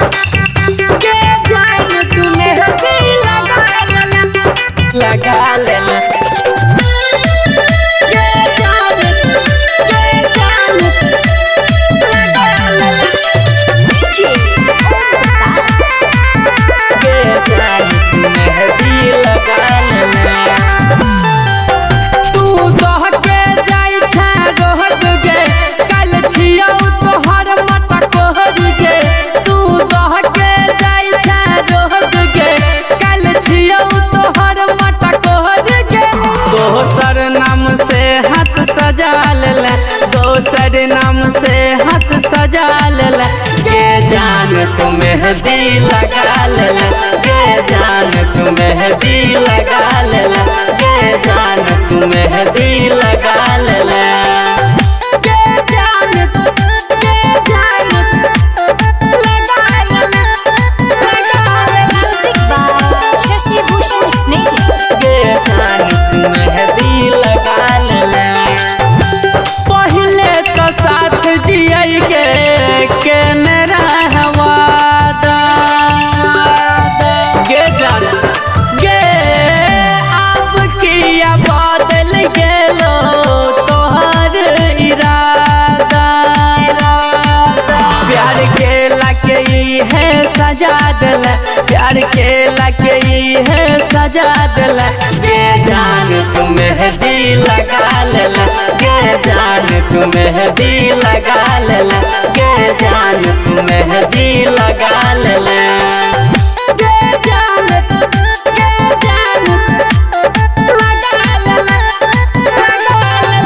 के जान तू मेहंदी लगा लेना के जान लगा लेना के जान तू मेहंदी लगा लेना तू दह के जाई छा रोहत गे कल छियौ तोहर मटा कोहर गे तू दह के जाई छा रोहत गे कल छियौ तोहर मटा कोहर गे दोसर नाम से हाथ सजा ले दोसर नाम से हाथ सजा ले के जान तू मेहंदी लगा ले के जान तू मेहंदी लगा ले के जान तू मेहंदी लगा ले के जान लगा लेना Music by Shashi Bhushan Sneh. के जान तू मेहंदी लगा ले पहले तो साथ जियई के मेरा वादा गे जान गे आप किया बदल गेलो तोहर इरादा प्यार के लाके है सजा दिल प्यार के लाके है सजा दिल के जान तू मेहंदी लगा ले के जान तू मेहंदी लगा ले के जान तू मेहंदी लगा ले के जान लगा लेना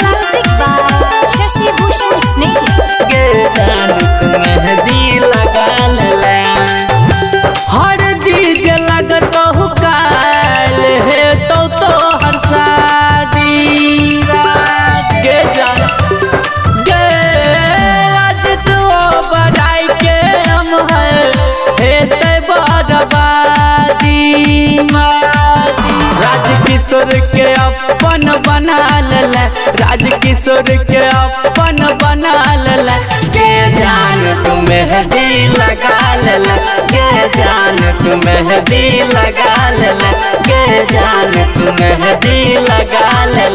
Music by Shashi Bhushan Sneh. के जान तू मेहंदी लगा ले हर दीज लगत हो काल है तो हर शादी गे जान गे आज तो बढ़ाई के हम है ते बर्बादी राजकिशोर के अपन बना ले राजकिशोर के अपन बना ले के जान तू मेहंदी लगा ले के जान तू मेहंदी लगा ले के जान तू मेहंदी लगा ले